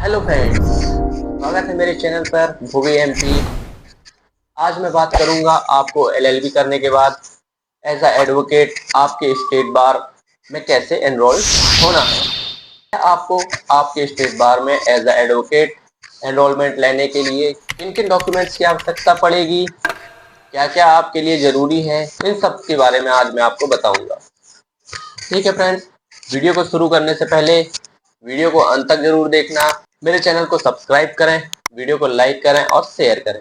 Hello friends, स्वागत है मेरे चैनल पर भूवी एमपी। आज मैं बात करूंगा आपको एलएलबी करने के बाद एज अ एडवोकेट आपके स्टेट बार में कैसे एनरोल होना है। आपको आपके स्टेट बार में एज अ एडवोकेट एनरोलमेंट लेने के लिए किन किन डॉक्यूमेंट्स की आवश्यकता पड़ेगी, क्या क्या आपके लिए जरूरी है, इन सब के बारे में आज मैं आपको बताऊंगा। ठीक है फ्रेंड्स, वीडियो को शुरू करने से पहले वीडियो को अंत तक जरूर देखना। मेरे चैनल को सब्सक्राइब करें, वीडियो को लाइक करें और शेयर करें।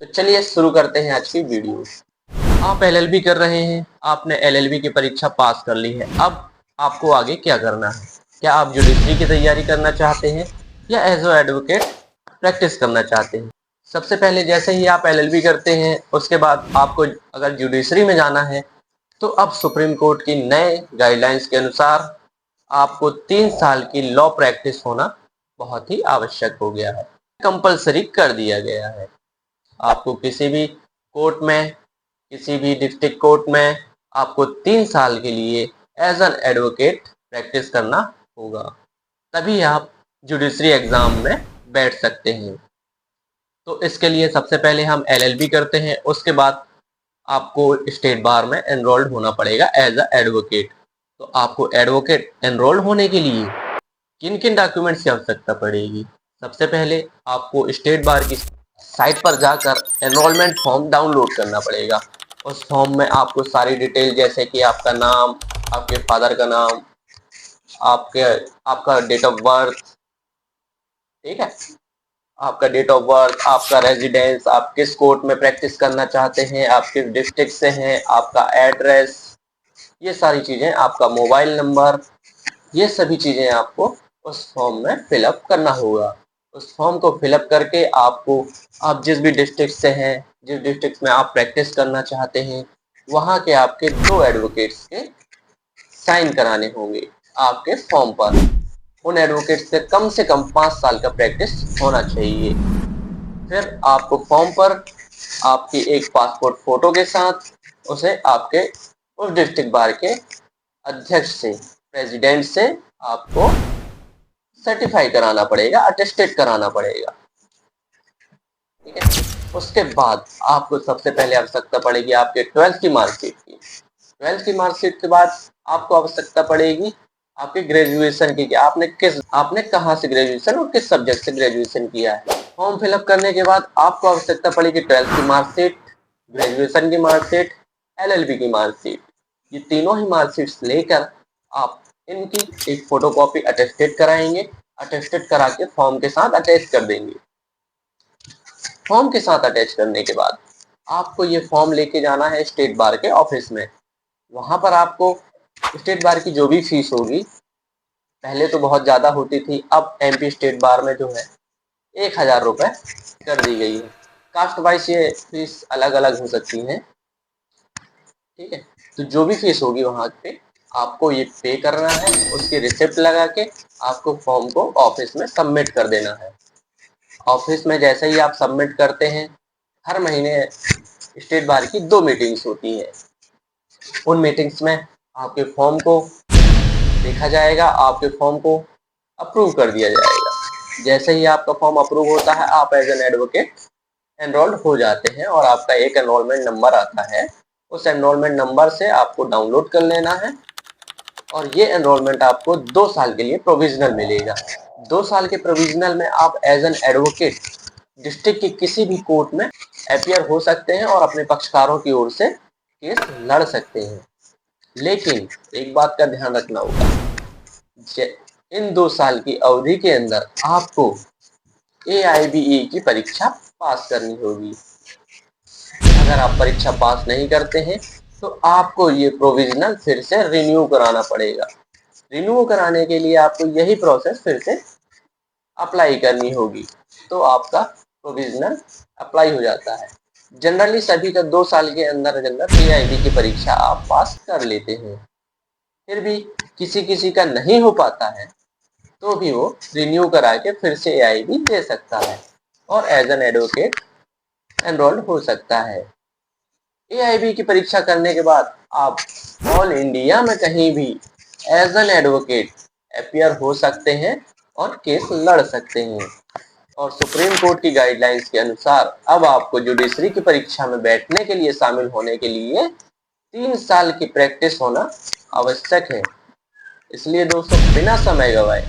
तो चलिए शुरू करते हैं आज की वीडियो। आप एलएलबी कर रहे हैं, आपने एलएलबी की परीक्षा पास कर ली है। अब आपको आगे क्या करना है? क्या आप जुडिशरी की तैयारी करना चाहते हैं या एज ए एडवोकेट प्रैक्टिस करना चाहते हैं? सबसे पहले जैसे ही आप एलएलबी करते हैं उसके बाद आपको अगर जुडिशरी में जाना है तो अब सुप्रीम कोर्ट की नए गाइडलाइंस के अनुसार आपको 3 साल की लॉ प्रैक्टिस होना बहुत ही आवश्यक हो गया है, कंपलसरी कर दिया गया है। आपको किसी भी कोर्ट में, किसी भी डिस्ट्रिक्ट कोर्ट में आपको 3 साल के लिए एज एन एडवोकेट प्रैक्टिस करना होगा, तभी आप जुडिशरी एग्जाम में बैठ सकते हैं। तो इसके लिए सबसे पहले हम एलएलबी करते हैं, उसके बाद आपको स्टेट बार में एनरोल्ड होना पड़ेगा एज अ एडवोकेट। तो आपको एडवोकेट एनरोल्ड होने के लिए किन किन डॉक्यूमेंट्स की आवश्यकता पड़ेगी? सबसे पहले आपको स्टेट बार की साइट पर जाकर एनरोलमेंट फॉर्म डाउनलोड करना पड़ेगा। उस फॉर्म में आपको सारी डिटेल जैसे कि आपका नाम, आपके फादर का नाम, आपके आपका डेट ऑफ बर्थ, ठीक है, आपका डेट ऑफ बर्थ, आपका रेजिडेंस, आप किस कोर्ट में प्रैक्टिस करना चाहते हैं, आप किस डिस्ट्रिक्ट से हैं, आपका एड्रेस, ये सारी चीजें, आपका मोबाइल नंबर, ये सभी चीजें आपको उस फॉर्म में फिलअप करना होगा। उस फॉर्म को फिलअप करके आपको, आप जिस भी डिस्ट्रिक्ट से हैं, जिस डिस्ट्रिक्ट में आप प्रैक्टिस करना चाहते हैं, वहां के आपके 2 एडवोकेट्स के साइन कराने होंगे आपके फॉर्म पर। उन एडवोकेट से कम 5 साल का प्रैक्टिस होना चाहिए। फिर आपको फॉर्म पर आपकी एक पासपोर्ट फोटो के साथ उसे आपके उस डिस्ट्रिक्ट बार के अध्यक्ष से, प्रेसिडेंट से आपको सर्टिफाई कराना पड़ेगा, अटेस्टेड कराना पड़ेगा। ठीक है, उसके बाद आपको सबसे पहले आवश्यकता पड़ेगी आपके 12th की मार्कशीट की। 12th की मार्कशीट के बाद आपको आवश्यकता पड़ेगी आपके ग्रेजुएशन की, कि आपने कहाँ से ग्रेजुएशन और किस सब्जेक्ट से ग्रेजुएशन किया है। फॉर्म फिलअप करने के बाद आपको आवश्यकता पड़ेगी 12th की मार्कशीट, ग्रेजुएशन की मार्कशीट, एलएलबी की मार्कशीट। ये तीनों ही मार्कशीट्स लेकर आप इनकी एक फोटोकॉपी अटेस्टेड कराएंगे, अटेस्टेड करा के फॉर्म के साथ अटैच कर देंगे। फॉर्म के साथ अटैच करने के बाद आपको ये फॉर्म लेके जाना है स्टेट बार के ऑफिस में। वहां पर आपको स्टेट बार की जो भी फीस होगी, पहले तो बहुत ज्यादा होती थी, अब एमपी स्टेट बार में जो है 1000 रुपए कर दी गई है। कास्ट वाइज ये फीस अलग अलग हो सकती है। ठीक है, तो जो भी फीस होगी वहां पे आपको ये पे करना है, उसकी रिसिप्ट लगा के आपको फॉर्म को ऑफिस में सबमिट कर देना है। ऑफिस में जैसे ही आप सबमिट करते हैं, हर महीने स्टेट बार की 2 मीटिंग्स होती हैं। उन मीटिंग्स में आपके फॉर्म को देखा जाएगा, आपके फॉर्म को अप्रूव कर दिया जाएगा। जैसे ही आपका फॉर्म अप्रूव होता है, आप एज एन एडवोकेट एनरोल्ड हो जाते हैं और आपका एक एनरोलमेंट नंबर आता है। उस एनरोलमेंट नंबर से आपको डाउनलोड कर लेना है और ये एनरोलमेंट आपको 2 साल के लिए प्रोविजनल मिलेगा। 2 साल के प्रोविजनल में आप एज एन एडवोकेट डिस्ट्रिक्ट के किसी भी कोर्ट में अपीयर हो सकते हैं और अपने पक्षकारों की ओर से केस लड़ सकते हैं। लेकिन एक बात का ध्यान रखना होगा, इन 2 साल की अवधि के अंदर आपको AIBE की परीक्षा पास करनी होगी। अगर आप परीक्षा पास नहीं करते हैं तो आपको ये प्रोविजनल फिर से रिन्यू कराना पड़ेगा। रिन्यू कराने के लिए आपको यही प्रोसेस फिर से अप्लाई करनी होगी, तो आपका प्रोविजनल अप्लाई हो जाता है। जनरली सभी का 2 साल के अंदर AIB की परीक्षा आप पास कर लेते हैं। फिर भी किसी किसी का नहीं हो पाता है तो भी वो रिन्यू करा के फिर से AIB दे सकता है और एज एन एडवोकेट एनरोल्ड हो सकता है। AIB की परीक्षा करने के बाद आप ऑल इंडिया में कहीं भी एज एन एडवोकेट अपीयर हो सकते हैं और केस लड़ सकते हैं। और सुप्रीम कोर्ट की गाइडलाइंस के अनुसार अब आपको जुडिशरी की परीक्षा में बैठने के लिए, शामिल होने के लिए 3 साल की प्रैक्टिस होना आवश्यक है। इसलिए दोस्तों, बिना समय गवाए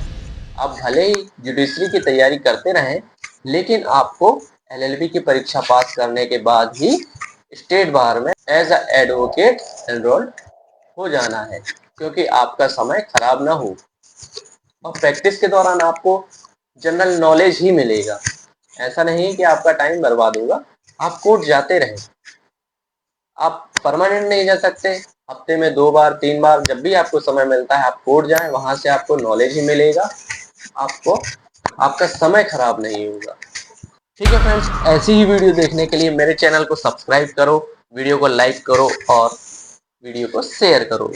आप भले ही जुडिशरी की तैयारी करते रहें, लेकिन आपको LLB की परीक्षा पास करने के बाद ही स्टेट बार में एज अ एडवोकेट एनरोल्ड हो जाना है, क्योंकि आपका समय खराब ना हो। और प्रैक्टिस के दौरान आपको जनरल नॉलेज ही मिलेगा। ऐसा नहीं कि आपका टाइम बर्बाद होगा। आप कोर्ट जाते रहें। आप परमानेंट नहीं जा सकते, हफ्ते में 2 बार 3 बार जब भी आपको समय मिलता है आप कोर्ट जाएं, वहां से आपको नॉलेज ही मिलेगा, आपको आपका समय खराब नहीं होगा। ठीक है फ्रेंड्स, ऐसी ही वीडियो देखने के लिए मेरे चैनल को सब्सक्राइब करो, वीडियो को लाइक करो और वीडियो को शेयर करो।